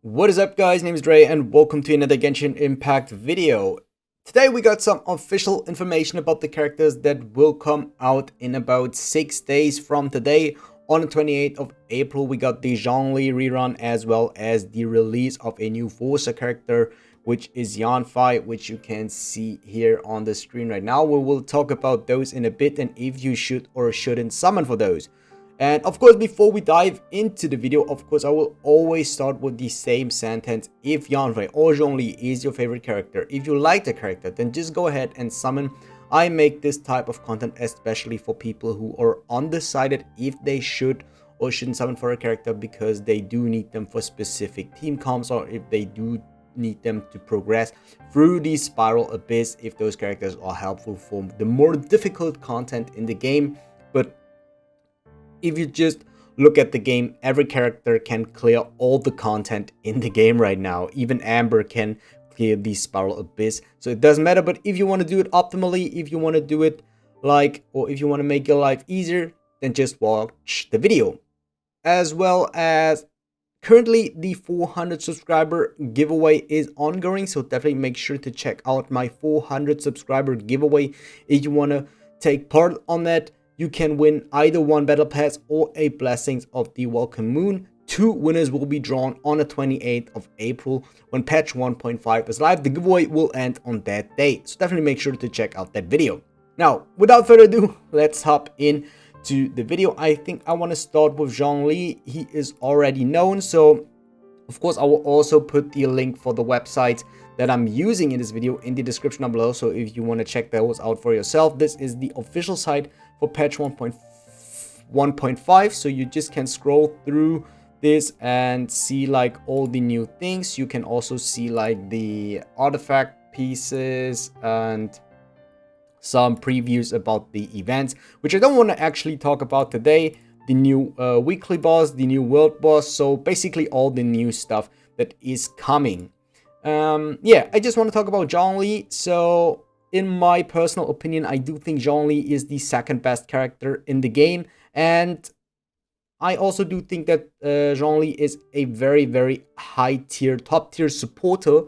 What is up, guys? Name is Dre and welcome to another Genshin Impact video. Today we got some official information about the characters that will come out in about 6 days from today. On the 28th of April we got the Zhongli rerun as well as the release of a new Forza character, which is Yanfei, which you can see here on the screen right now. We will talk about those in a bit and if you should or shouldn't summon for those. And of course, before we dive into the video, of course, I will always start with the same sentence. If Yanfei or Zhongli is your favorite character, if you like the character, then just go ahead and summon. I make this type of content especially for people who are undecided if they should or shouldn't summon for a character because they do need them for specific team comps, or if they do need them to progress through the spiral abyss, if those characters are helpful for the more difficult content in the game. But if you just look at the game, every character can clear all the content in the game right now. Even Amber can clear the spiral abyss, so it doesn't matter. But if you want to do it optimally, if you want to do it or if you want to make your life easier, then just watch the video. As well as currently the 400 subscriber giveaway is ongoing, so definitely make sure to check out my 400 subscriber giveaway if you want to take part on that. You can win either one battle pass or a Blessings of the Welcome Moon. 2 winners will be drawn on the 28th of April when patch 1.5 is live. The giveaway will end on that day, so definitely make sure to check out that video. Now, without further ado, let's hop in to the video. I think I want to start with Zhongli. He is already known, so of course I will also put the link for the website that I'm using in this video in the description down below, so if you want to check those out for yourself. This is the official site for patch 1.5, so you just can scroll through this and see like all the new things. You can also see like the artifact pieces and some previews about the events, which I don't want to actually talk about today. The new weekly boss, the new world boss, so basically all the new stuff that is coming. Yeah, I just want to talk about Zhongli. So in my personal opinion, I do think Zhongli is the second best character in the game, and I also do think that Zhongli is a very high tier, top tier supporter.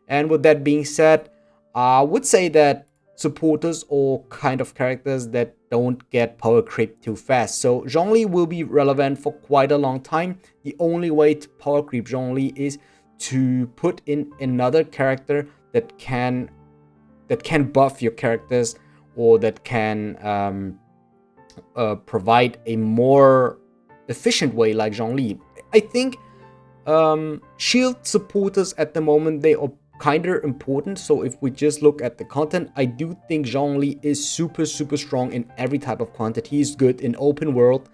And with that being said, I would say that supporters or kind of characters that don't get power creep too fast. So Zhongli will be relevant for quite a long time. The only way to power creep Zhongli is to put in another character that can buff your characters, or that can provide a more efficient way like Zhongli. I think shield supporters at the moment, they are kinda important. So if we just look at the content, I do think Zhongli is super strong in every type of content. He's good in open world.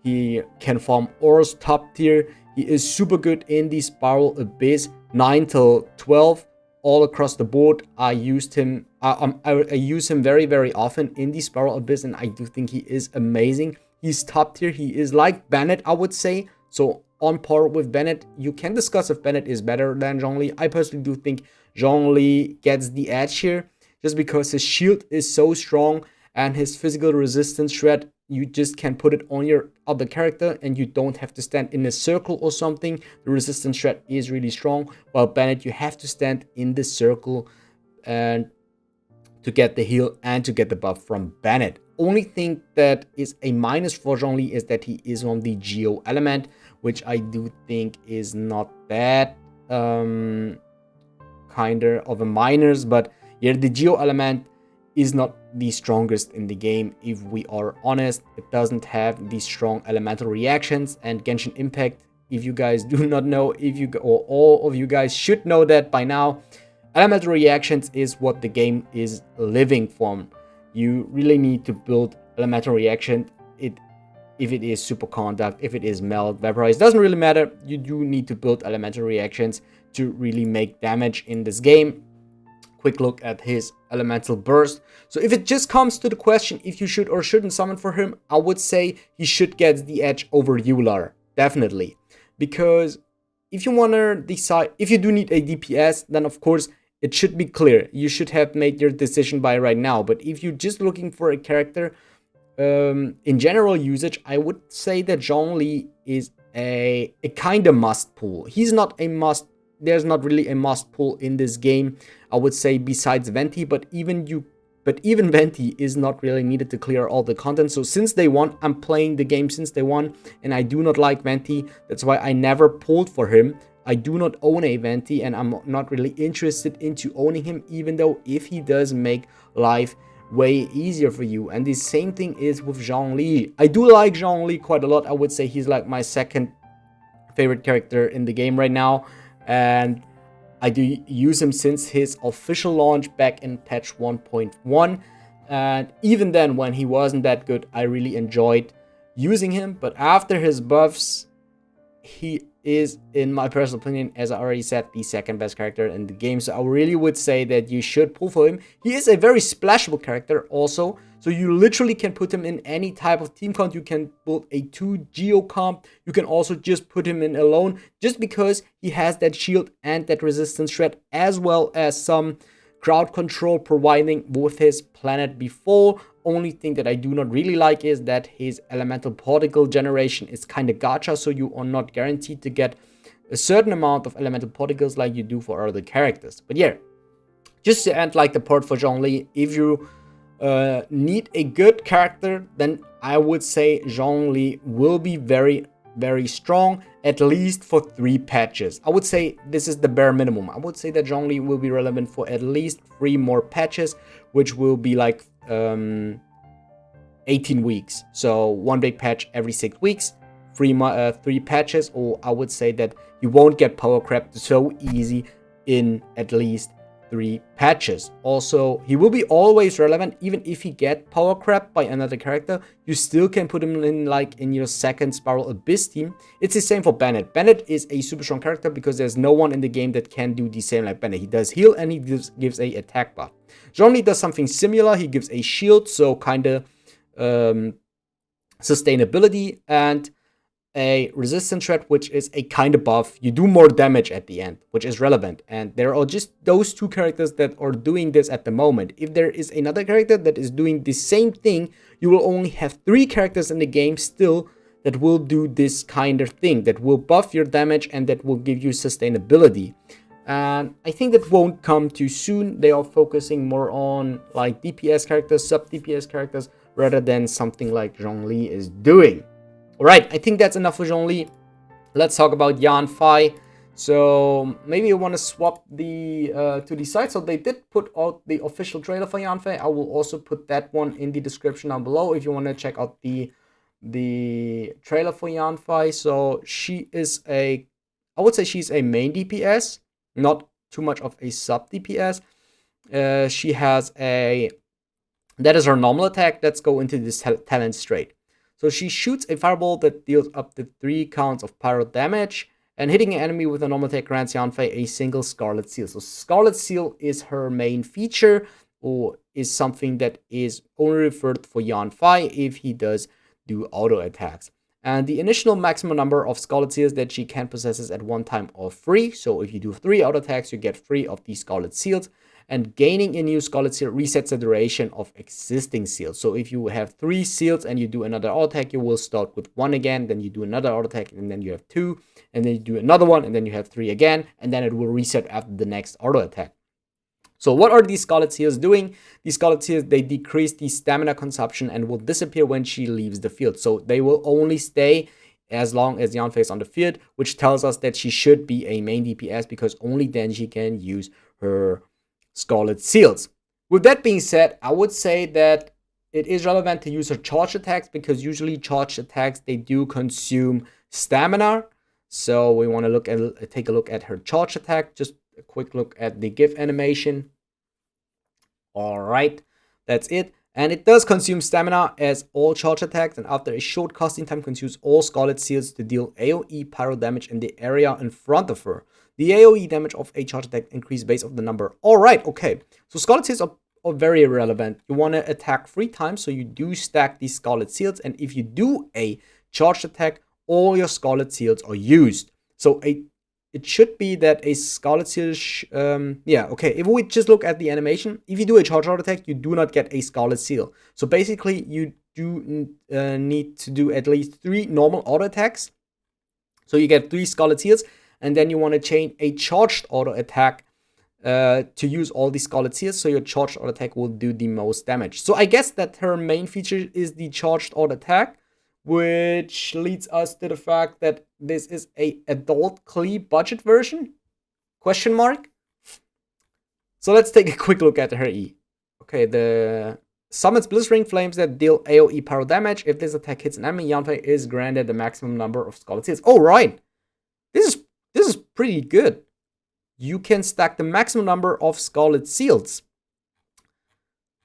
He can farm ores top tier. He is super good in the spiral abyss 9 till 12 all across the board. I use him very often in the spiral abyss, and I do think he is amazing. He's top tier. He is like Bennett, I would say, so on par with Bennett. You can discuss if Bennett is better than Zhongli. I personally do think Zhongli gets the edge here, just because his shield is so strong and his physical resistance shred, you just can put it on your other character and you don't have to stand in a circle or something. The resistance shred is really strong, while Bennett, you have to stand in the circle and to get the heal and to get the buff from Bennett. Only thing that is a minus for Zhongli is that he is on the Geo element, which I do think is not that kind of a minus. But yeah, the Geo element is not the strongest in the game, if we are honest. It doesn't have the strong elemental reactions, and Genshin Impact, if you guys do not know, or all of you guys should know that by now, elemental reactions is what the game is living from. You really need to build elemental reaction. If it is superconduct, if it is melt, vaporize, doesn't really matter. You do need to build elemental reactions to really make damage in this game. Quick look at his elemental burst. So if it just comes to the question if you should or shouldn't summon for him, I would say he should get the edge over Euler, definitely. Because if you want to decide, if you do need a DPS, then of course it should be clear. You should have made your decision by right now. But if you're just looking for a character in general usage, I would say that Zhongli is a kind of must pull. He's not a must. There's not really a must pull in this game, I would say, besides Venti. But even Venti is not really needed to clear all the content. So since day one, I'm playing the game since day one, and I do not like Venti. That's why I never pulled for him. I do not own a Venti, and I'm not really interested into owning him, even though if he does make life way easier for you. And the same thing is with Zhongli. I do like Zhongli quite a lot. I would say he's like my second favorite character in the game right now, and I do use him since his official launch back in patch 1.1. And even then, when he wasn't that good, I really enjoyed using him. But after his buffs, he is, in my personal opinion, as I already said, the second best character in the game. So I really would say that you should pull for him. He is a very splashable character also. So you literally can put him in any type of team comp. You can build a 2 geo comp. You can also just put him in alone, just because he has that shield and that resistance shred, as well as some crowd control providing with his planet before. Only thing that I do not really like is that his elemental particle generation is kind of gacha, so you are not guaranteed to get a certain amount of elemental particles like you do for other characters. But yeah, just to end like the part for Zhongli, if you need a good character, then I would say Zhongli will be very, very strong, at least for 3 patches. I would say this is the bare minimum. I would say that Zhongli will be relevant for at least 3 more patches, which will be like 18 weeks. So 1 big patch every 6 weeks, 3 patches, or I would say that you won't get power crept so easy in at least 3 patches. Also, he will be always relevant. Even if he get power crept by another character, you still can put him in like in your second Spiral Abyss team. It's the same for Bennett. Bennett is a super strong character because there's no one in the game that can do the same like Bennett. He does heal and he gives a attack buff. Zhongli does something similar. He gives a shield, so kind of sustainability, and a resistance shred, which is a kind of buff. You do more damage at the end, which is relevant. And there are just those 2 characters that are doing this at the moment. If there is another character that is doing the same thing, you will only have 3 characters in the game still that will do this kind of thing, that will buff your damage and that will give you sustainability. And I think that won't come too soon. They are focusing more on like DPS characters, sub DPS characters, rather than something like Zhongli is doing. Alright, I think that's enough for Zhongli. Let's talk about Yanfei. So maybe you want to swap the to the side. So they did put out the official trailer for Yanfei. I will also put that one in the description down below if you want to check out the trailer for Yanfei. So she is I would say she's a main DPS, not too much of a sub DPS. She has that is her normal attack. Let's go into this talent straight. So she shoots a fireball that deals up to 3 counts of pyro damage, and hitting an enemy with a normal attack grants Yanfei a single Scarlet Seal. So Scarlet Seal is her main feature, or is something that is only referred for Yanfei if he does do auto attacks. And the initial maximum number of Scarlet Seals that she can possess at one time are 3. So if you do 3 auto attacks, you get 3 of these Scarlet Seals. And gaining a new Scarlet Seal resets the duration of existing seals. So if you have 3 seals and you do another auto attack, you will start with 1 again, then you do another auto attack, and then you have 2, and then you do another one, and then you have 3 again, and then it will reset after the next auto attack. So what are these Scarlet Seals doing? These Scarlet Seals, they decrease the stamina consumption and will disappear when she leaves the field. So they will only stay as long as Yanfei is on the field, which tells us that she should be a main DPS, because only then she can use her Scarlet Seals. With that being said, I would say that it is relevant to use her charge attacks, because usually charge attacks, they do consume stamina. So we want to take a look at her charge attack. Just a quick look at the GIF animation. Alright, that's it. And it does consume stamina as all charge attacks, and after a short casting time consumes all Scarlet Seals to deal AoE pyro damage in the area in front of her. The AoE damage of a charge attack increases based on the number. Alright, okay. So Scarlet Seals are very relevant. You want to attack 3 times, so you do stack these Scarlet Seals, and if you do a charge attack, all your Scarlet Seals are used. So it should be that a Scarlet Seal, yeah, okay. If we just look at the animation, if you do a charge auto attack, you do not get a Scarlet Seal. So basically, you do need to do at least 3 normal auto attacks So you get 3 Scarlet Seals, and then you want to chain a charged auto attack to use all these Scarlet Seals, so your charged auto attack will do the most damage. So I guess that her main feature is the charged auto attack, which leads us to the fact that this is a adult Klee budget version? Question mark? So let's take a quick look at her E. Okay, the summons blistering flames that deal AoE pyro damage. If this attack hits an enemy, Yanfei is granted the maximum number of Scarlet Seals. Oh, right. This is pretty good. You can stack the maximum number of Scarlet Seals.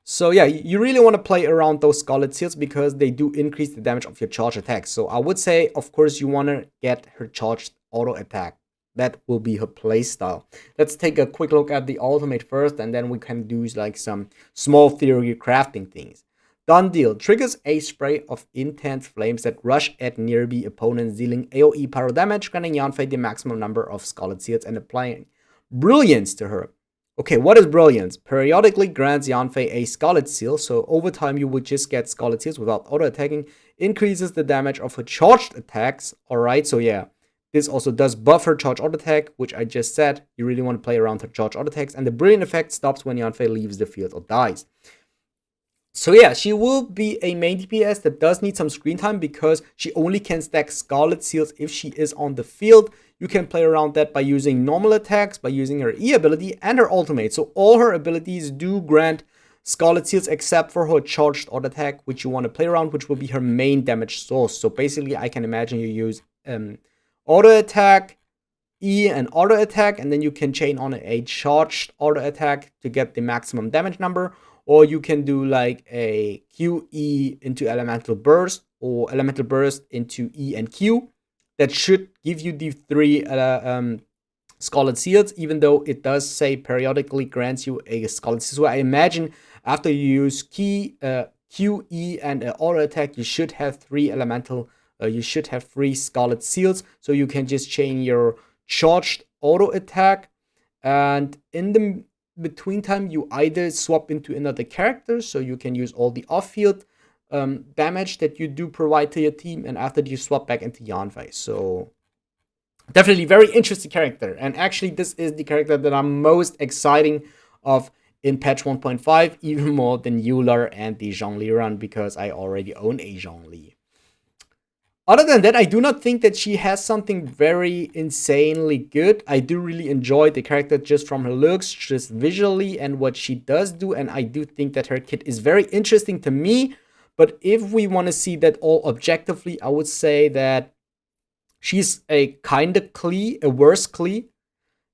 So yeah, you really want to play around those Scarlet Seals because they do increase the damage of your charge attacks. So I would say, of course, you want to get her charged auto attack. That will be her playstyle. Let's take a quick look at the ultimate first, and then we can do like some small theory crafting things. Done deal. Triggers a spray of intense flames that rush at nearby opponents, dealing AoE pyro damage, granting Yanfei the maximum number of Scarlet Seals and applying Brilliance to her. Okay, what is Brilliance? Periodically grants Yanfei a Scarlet Seal, so over time you would just get Scarlet Seals without auto-attacking. Increases the damage of her charged attacks. Alright, so yeah. This also does buff her charge auto attack, which I just said. You really want to play around her charge auto attacks. And the Brilliant effect stops when Yanfei leaves the field or dies. So yeah, she will be a main DPS that does need some screen time because she only can stack Scarlet Seals if she is on the field. You can play around that by using normal attacks, by using her E ability and her ultimate. So all her abilities do grant Scarlet Seals except for her charged auto attack, which you want to play around, which will be her main damage source. So basically, I can imagine you use auto attack, E and auto attack, and then you can chain on a charged auto attack to get the maximum damage number. Or you can do like a QE into elemental burst or elemental burst into E and Q. That should give you the 3 Scarlet Seals, even though it does say periodically grants you a Scarlet Seal. So I imagine after you use QE and auto attack, you should have 3 elemental. You should have 3 Scarlet Seals, so you can just chain your charged auto attack, and in the between time you either swap into another character, so you can use all the off-field damage that you do provide to your team, and after you swap back into Yanfei. So definitely very interesting character, and actually this is the character that I'm most exciting of in patch 1.5, even more than Euler and the Zhongli run, because I already own a Zhongli. Other than that, I do not think that she has something very insanely good. I do really enjoy the character just from her looks, just visually, and what she does do. And I do think that her kit is very interesting to me. But if we want to see that all objectively, I would say that she's a kind of Klee, a worse Klee.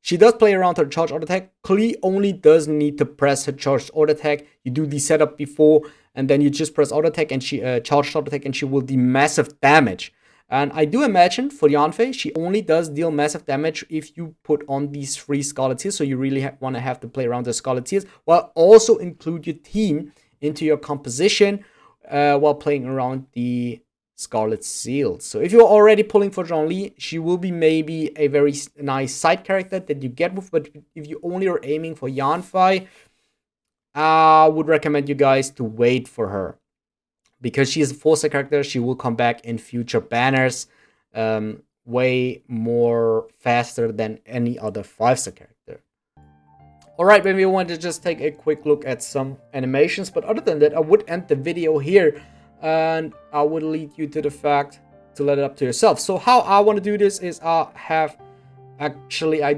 She does play around her charge auto attack. Klee only does need to press her charged auto attack. You do the setup before, and then you just press auto attack and she charged auto attack, and she will do massive damage. And I do imagine for Yanfei, she only does deal massive damage if you put on these 3 Scarlet Seals. So you really want to have to play around the Scarlet Seals, while also include your team into your composition while playing around the Scarlet Seals. So if you're already pulling for Zhongli, she will be maybe a very nice side character that you get with. But if you only are aiming for Yanfei, I would recommend you guys to wait for her, because she is a 4-star character. She will come back in future banners way more faster than any other 5-star character. Alright, maybe I want to just take a quick look at some animations, but other than that, I would end the video here, and I would lead you to the fact to let it up to yourself. So how I want to do this is I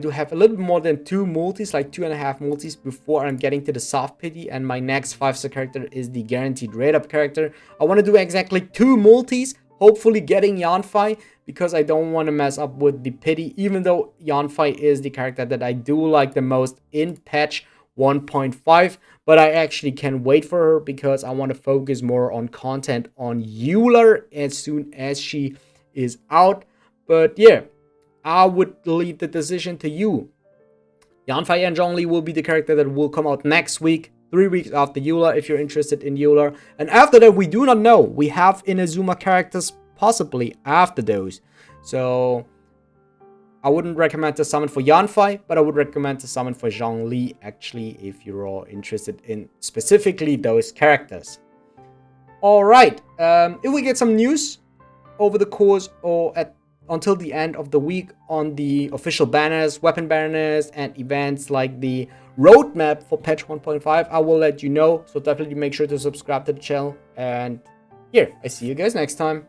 do have a little bit more than 2 multis, like 2.5 multis before I'm getting to the soft pity, and my next 5-star character is the guaranteed rate up character. I want to do exactly 2 multis, hopefully getting Yanfei, because I don't want to mess up with the pity, even though Yanfei is the character that I do like the most in patch 1.5, but I actually can wait for her because I want to focus more on content on Euler as soon as she is out. But yeah, I would leave the decision to you. Yanfei and Zhongli will be the character that will come out next week, 3 weeks after Euler, if you're interested in Euler. And after that, we do not know. We have Inazuma characters possibly after those. So I wouldn't recommend to summon for Yanfei, but I would recommend to summon for Zhongli, actually, if you're all interested in specifically those characters. Alright, if we get some news over the course or until the end of the week on the official banners, weapon banners, and events like the roadmap for patch 1.5. I will let you know, so definitely make sure to subscribe to the channel. And here, I see you guys next time.